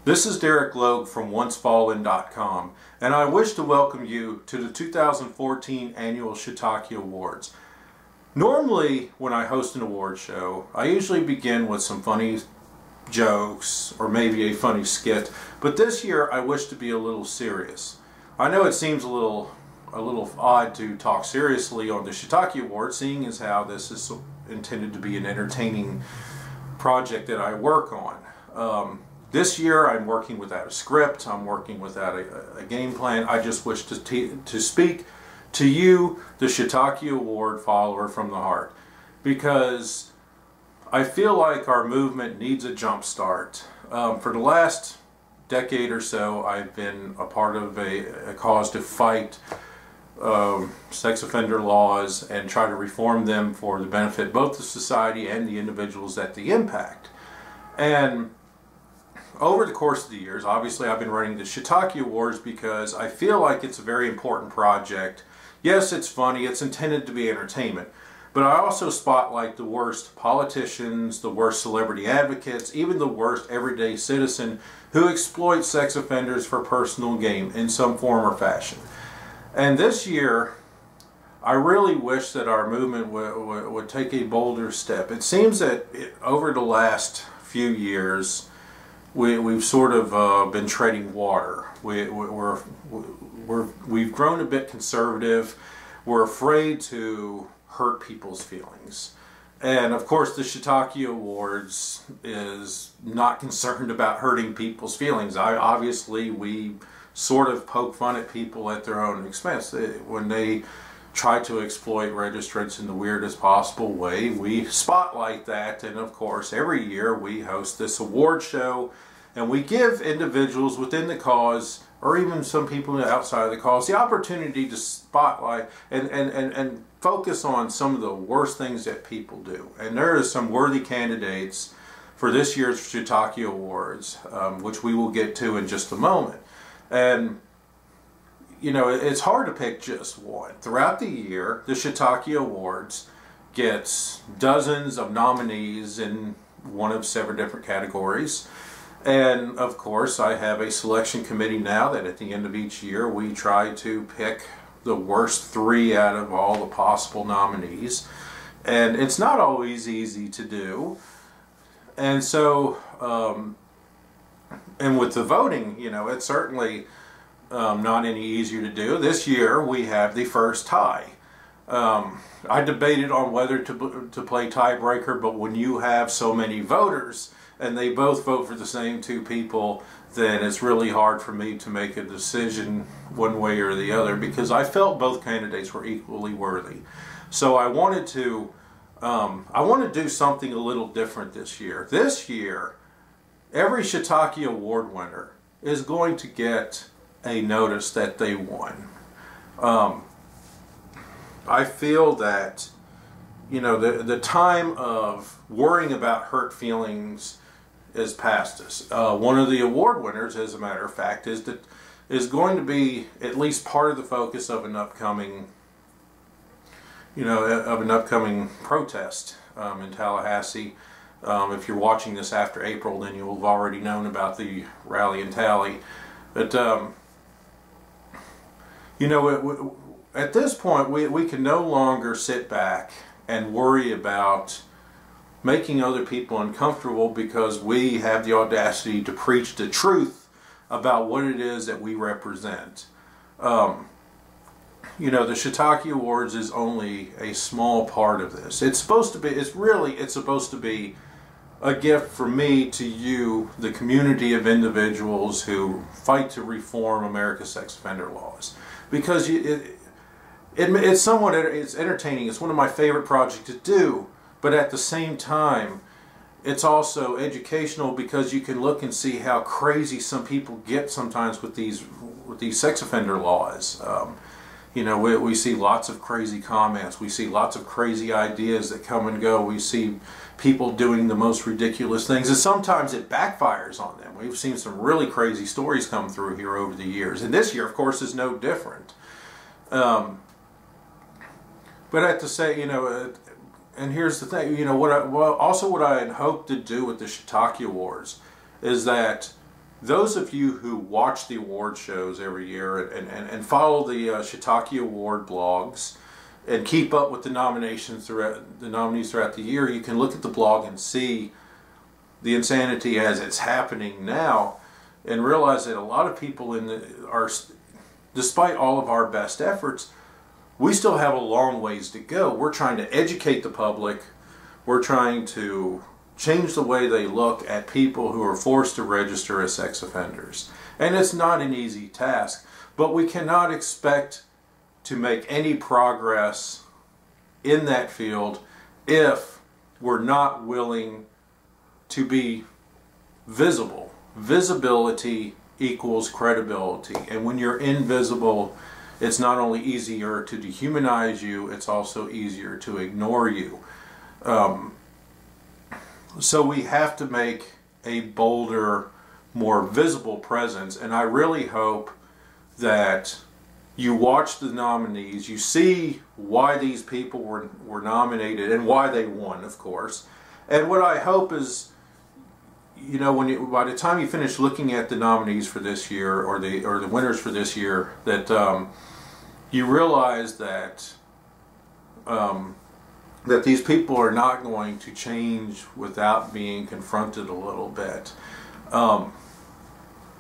This is Derek Logue from OnceFallen.com, and I wish to welcome you to the 2014 annual Shiitake Awards. Normally, when I host an award show, I usually begin with some funny jokes or maybe a funny skit, but this year I wish to be a little serious. I know it seems a little odd to talk seriously on the Shiitake Awards, seeing as how this is intended to be an entertaining project that I work on. This year I'm working without a script, I'm working without a game plan. I just wish to speak to you, the Shiitake Award follower from the heart, because I feel like our movement needs a jump start. For the last decade or so I've been a part of a cause to fight sex offender laws and try to reform them for the benefit both of society and the individuals that they impact. And over the course of the years, obviously I've been running the Shiitake Awards because I feel like it's a very important project. Yes, it's funny, it's intended to be entertainment, but I also spotlight the worst politicians, the worst celebrity advocates, even the worst everyday citizen who exploit sex offenders for personal gain in some form or fashion. And this year, I really wish that our movement would take a bolder step. It seems that over the last few years, we've sort of been treading water. We've grown a bit conservative. We're afraid to hurt people's feelings. And of course the Shiitake Awards is not concerned about hurting people's feelings. Obviously we sort of poke fun at people at their own expense. When they try to exploit registrants in the weirdest possible way, we spotlight that, and of course every year we host this award show and we give individuals within the cause, or even some people outside of the cause, the opportunity to spotlight and focus on some of the worst things that people do. And there are some worthy candidates for this year's Shiitake Awards, which we will get to in just a moment. And you know, it's hard to pick just one. Throughout the year, the Shiitake Awards gets dozens of nominees in one of 7 different categories. And of course, I have a selection committee now that at the end of each year, we try to pick the worst 3 out of all the possible nominees. And it's not always easy to do. And so, and with the voting, you know, it's certainly not any easier to do. This year we have the first tie. I debated on whether to play tiebreaker, but when you have so many voters and they both vote for the same 2 people, then it's really hard for me to make a decision one way or the other, because I felt both candidates were equally worthy. So I wanted to do something a little different this year. This year, every Shiitake Award winner is going to get a notice that they won. I feel that, you know, the time of worrying about hurt feelings is past us. One of the award winners, as a matter of fact, is going to be at least part of the focus of an upcoming, you know, protest in Tallahassee. If you're watching this after April, then you'll have already known about the rally in Tally. But you know, at this point, we can no longer sit back and worry about making other people uncomfortable because we have the audacity to preach the truth about what it is that we represent. You know, the Shiitake Awards is only a small part of this. It's supposed to be, it's supposed to be a gift from me to you, the community of individuals who fight to reform America's sex offender laws. Because it's somewhat, it's entertaining. It's one of my favorite projects to do, but at the same time, it's also educational because you can look and see how crazy some people get sometimes with these sex offender laws. You know, we see lots of crazy comments. We see lots of crazy ideas that come and go. We see people doing the most ridiculous things, and sometimes it backfires on them. We've seen some really crazy stories come through here over the years, and this year, of course, is no different. But at the same, you know, and here's the thing, you know, what I had hoped to do with the Shiitake Awards is that those of you who watch the award shows every year and follow the Shiitake Award blogs and keep up with the nominees throughout the year, you can look at the blog and see the insanity as it's happening now, and realize that a lot of people despite all of our best efforts, we still have a long ways to go. We're trying to educate the public. We're trying to change the way they look at people who are forced to register as sex offenders. And it's not an easy task, but we cannot expect to make any progress in that field if we're not willing to be visible. Visibility equals credibility, and when you're invisible, it's not only easier to dehumanize you, it's also easier to ignore you. So we have to make a bolder, more visible presence, and I really hope that you watch the nominees, you see why these people were nominated and why they won, of course. And what I hope is, you know, by the time you finish looking at the nominees for this year, or the winners for this year, that you realize that that these people are not going to change without being confronted a little bit.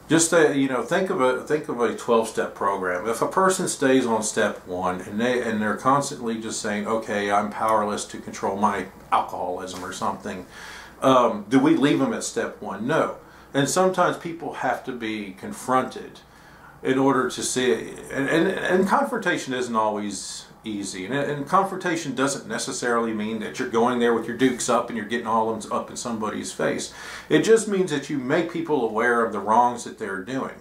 Just you know, think of a 12-step program. If a person stays on step 1 and they're constantly just saying, okay, I'm powerless to control my alcoholism or something, do we leave them at step 1? No. And sometimes people have to be confronted in order to see it. And confrontation isn't always easy. And confrontation doesn't necessarily mean that you're going there with your dukes up and you're getting all of them up in somebody's face. It just means that you make people aware of the wrongs that they're doing.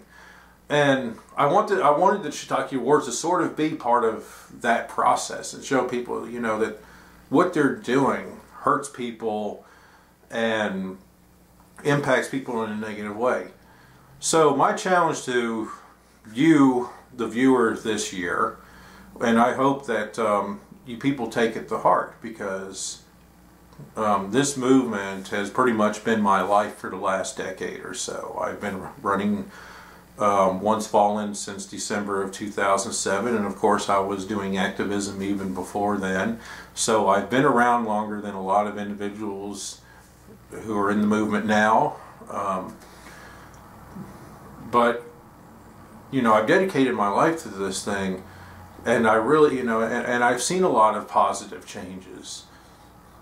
And I wanted the Shiitake Awards to sort of be part of that process and show people, you know, that what they're doing hurts people and impacts people in a negative way. So my challenge to you, the viewers, this year, and I hope that you people take it to heart, because this movement has pretty much been my life for the last decade or so. I've been running Once Fallen since December of 2007, and of course I was doing activism even before then. So I've been around longer than a lot of individuals who are in the movement now. But you know, I've dedicated my life to this thing, and I really, you know, and I've seen a lot of positive changes.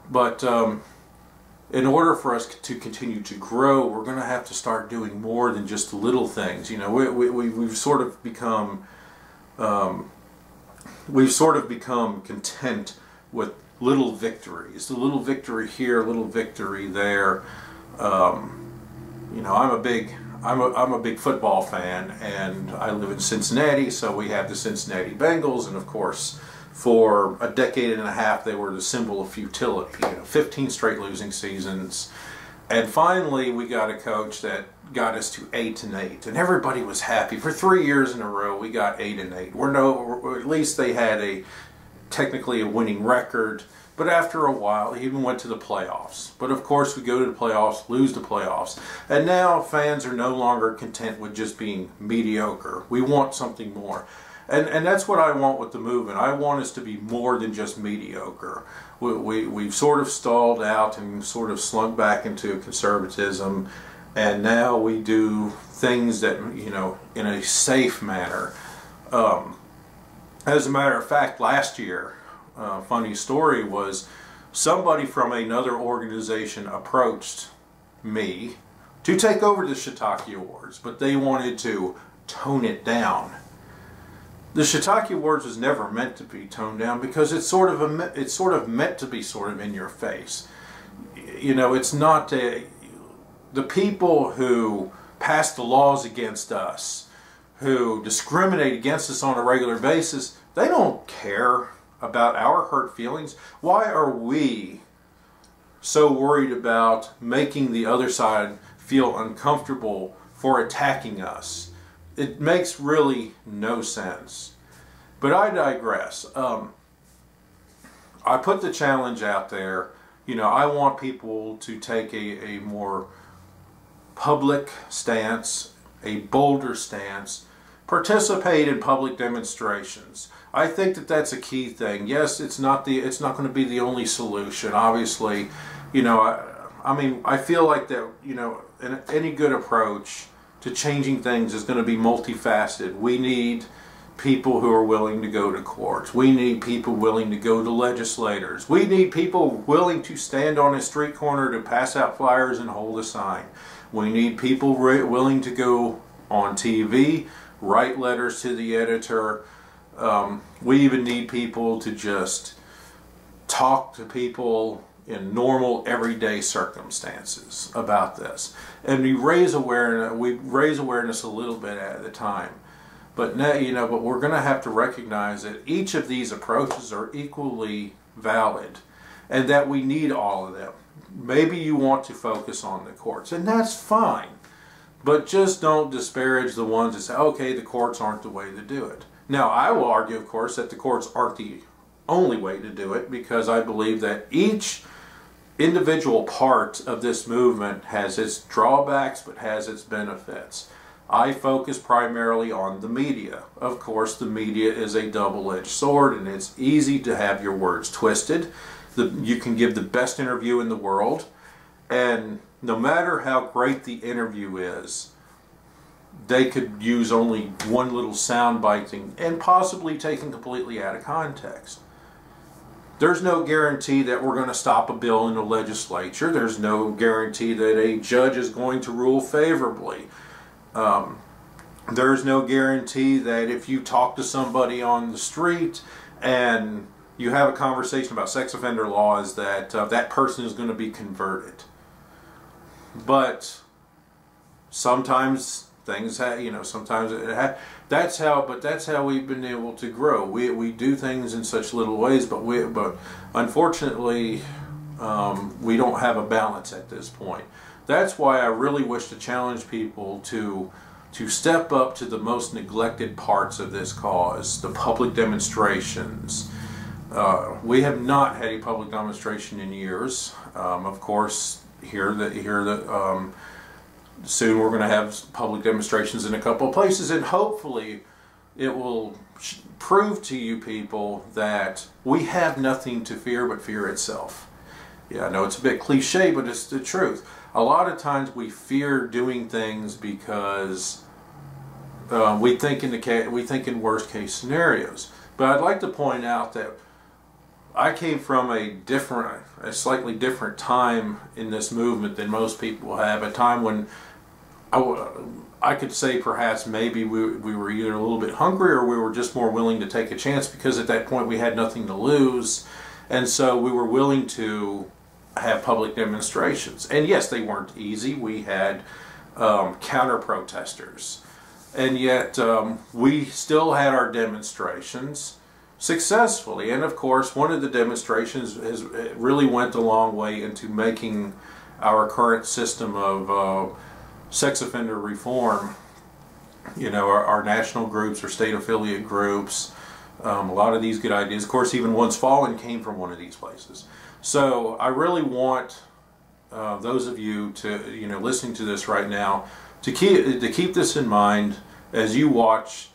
But in order for us to continue to grow, we're going to have to start doing more than just little things. You know, we've sort of become content with little victories. The little victory here, little victory there. You know, I'm a big football fan, and I live in Cincinnati, so we have the Cincinnati Bengals, and of course, for a decade and a half, they were the symbol of futility. You know, 15 straight losing seasons, and finally, we got a coach that got us to 8-8, and everybody was happy. For 3 years in a row, we got 8-8. At least they had technically a winning record. But after a while, he even went to the playoffs. But of course, we go to the playoffs, lose the playoffs. And now fans are no longer content with just being mediocre. We want something more. And that's what I want with the movement. I want us to be more than just mediocre. We've sort of stalled out and sort of slunk back into conservatism. And now we do things that, you know, in a safe manner. As a matter of fact, last year, funny story was, somebody from another organization approached me to take over the Shiitake Awards, but they wanted to tone it down. The Shiitake Awards was never meant to be toned down, because it's sort of meant to be sort of in your face. You know, it's not the people who pass the laws against us, who discriminate against us on a regular basis. They don't care about our hurt feelings. Why are we so worried about making the other side feel uncomfortable for attacking us? It makes really no sense. But I digress. I put the challenge out there. You know, I want people to take a more public stance, a bolder stance, participate in public demonstrations. I think that that's a key thing. Yes, it's not going to be the only solution. Obviously, you know, I mean, I feel like that, you know, any good approach to changing things is going to be multifaceted. We need people who are willing to go to courts. We need people willing to go to legislators. We need people willing to stand on a street corner to pass out flyers and hold a sign. We need people willing to go on TV, write letters to the editor. We even need people to just talk to people in normal, everyday circumstances about this. And we raise awareness a little bit at the time. But now, you know, but we're going to have to recognize that each of these approaches are equally valid, and that we need all of them. Maybe you want to focus on the courts, and that's fine. But just don't disparage the ones that say, okay, the courts aren't the way to do it. Now, I will argue, of course, that the courts aren't the only way to do it, because I believe that each individual part of this movement has its drawbacks but has its benefits. I focus primarily on the media. Of course, the media is a double-edged sword, and it's easy to have your words twisted. You can give the best interview in the world, and no matter how great the interview is, they could use only one little sound biting and possibly taken completely out of context. There's no guarantee that we're going to stop a bill in the legislature. There's no guarantee that a judge is going to rule favorably. There's no guarantee that if you talk to somebody on the street and you have a conversation about sex offender laws, that that person is going to be converted. But sometimes things have, you know, sometimes that's how we've been able to grow. We do things in such little ways, but unfortunately we don't have a balance at this point. That's why I really wish to challenge people to step up to the most neglected parts of this cause, the public demonstrations. We have not had a public demonstration in years. Of course, soon we're going to have public demonstrations in a couple of places, and hopefully it will prove to you people that we have nothing to fear but fear itself. Yeah, I know it's a bit cliche, but it's the truth. A lot of times we fear doing things because we think in worst case scenarios. But I'd like to point out that I came from a slightly different time in this movement than most people have. A time when I could say perhaps maybe we were either a little bit hungry, or we were just more willing to take a chance, because at that point we had nothing to lose, and so we were willing to have public demonstrations. And yes, they weren't easy. We had counter protesters, and yet we still had our demonstrations successfully. And of course, one of the demonstrations really went a long way into making our current system of sex offender reform, you know, our national groups or state affiliate groups, a lot of these good ideas. Of course, even Once Fallen came from one of these places. So I really want those of you to, you know, listening to this right now, to keep this in mind as you watch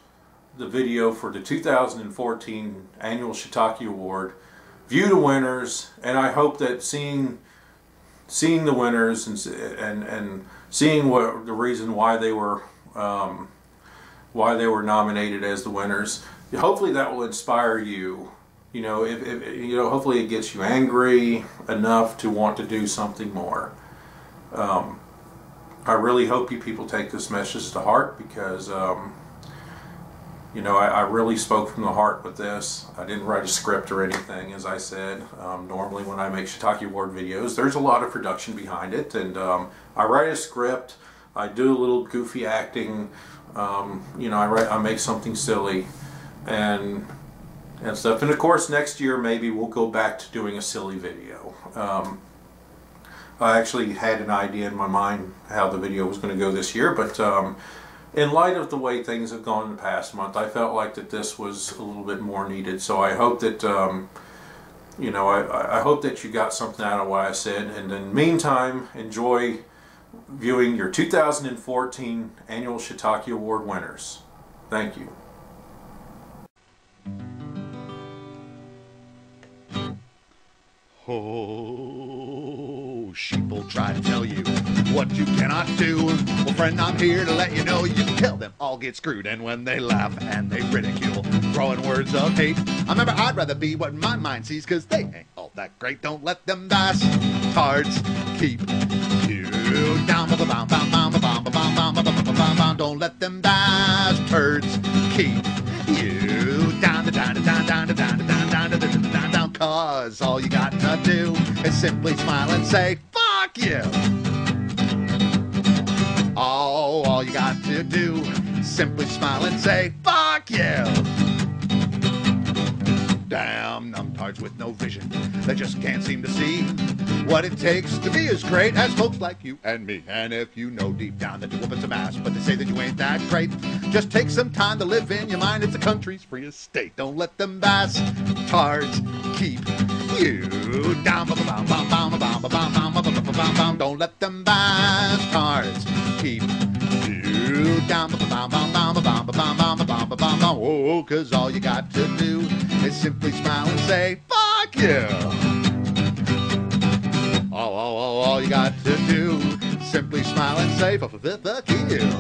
the video for the 2014 annual Shiitake Award. View the winners, and I hope that seeing the winners and seeing what the reason why they were nominated as the winners, hopefully that will inspire you. You know, you know, hopefully it gets you angry enough to want to do something more. I really hope you people take this message to heart, because you know, I really spoke from the heart with this. I didn't write a script or anything, as I said. Normally when I make Shiitake Award videos, there's a lot of production behind it, and I write a script, I do a little goofy acting, you know, I make something silly and stuff. And of course, next year maybe we'll go back to doing a silly video. I actually had an idea in my mind how the video was going to go this year, but in light of the way things have gone in the past month, I felt like that this was a little bit more needed. So I hope that, you know, I hope that you got something out of what I said. And in the meantime, enjoy viewing your 2014 Annual Shiitake Award winners. Thank you. Oh, sheeple try to tell you what you cannot do. Well, friend, I'm here to let you know you can tell them all get screwed. And when they laugh and they ridicule, throwing words of hate, I remember I'd rather be what my mind sees, cause they ain't all that great. Don't let them bastards keep you down. Don't let them bastards keep you down, cause all you got to do is simply smile and say, fuck you. All you got to do is simply smile and say, fuck you. Damn numbtards with no vision, they just can't seem to see what it takes to be as great as folks like you and me. And if you know deep down that you're whooping some ass, but they say that you ain't that great, just take some time to live in your mind. It's the country's freest state. Don't let them bastards keep you down. Don't let them bastards keep you down. Oh, cause all you got to do is simply smile and say, fuck you. All you got to do, simply smile and say, fuck you.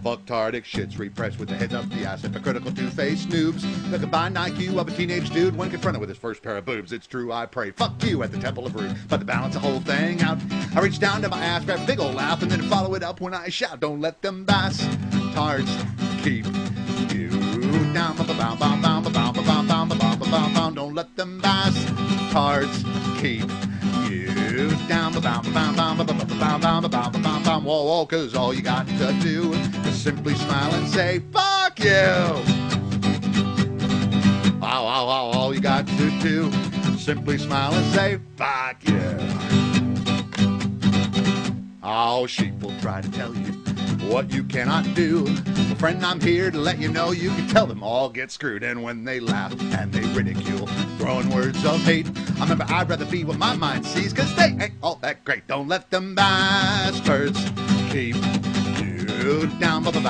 Fucktardic shits repressed with the heads up the ass, hypocritical two-faced noobs. The combined IQ of a teenage dude when confronted with his first pair of boobs. It's true, I pray, fuck you at the temple of rude. But to balance the whole thing out, I reach down to my ass, grab a big old laugh, and then follow it up when I shout, don't let them bastards keep you down. Don't let them bastards keep you down. Whoa, cause all you got to do is simply smile and say, fuck you. All you got to do is simply smile and say, fuck you. Oh, sheep will try to tell you what you cannot do. Well, friend, I'm here to let you know you can tell them all get screwed. And when they laugh and they ridicule, throwing words of hate, I remember I'd rather be what my mind sees, cause they ain't all that great. Don't let them bastards keep you down. Don't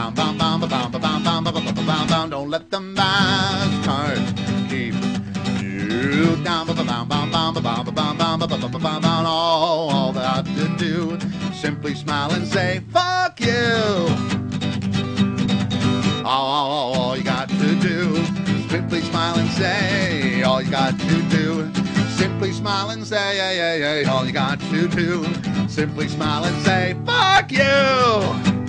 let them bastards keep you down. All they have to do, simply smile and say, fuck you. All you got to do, simply smile and say, all you got to do, simply smile and say, all you got to do, simply smile and say, fuck you.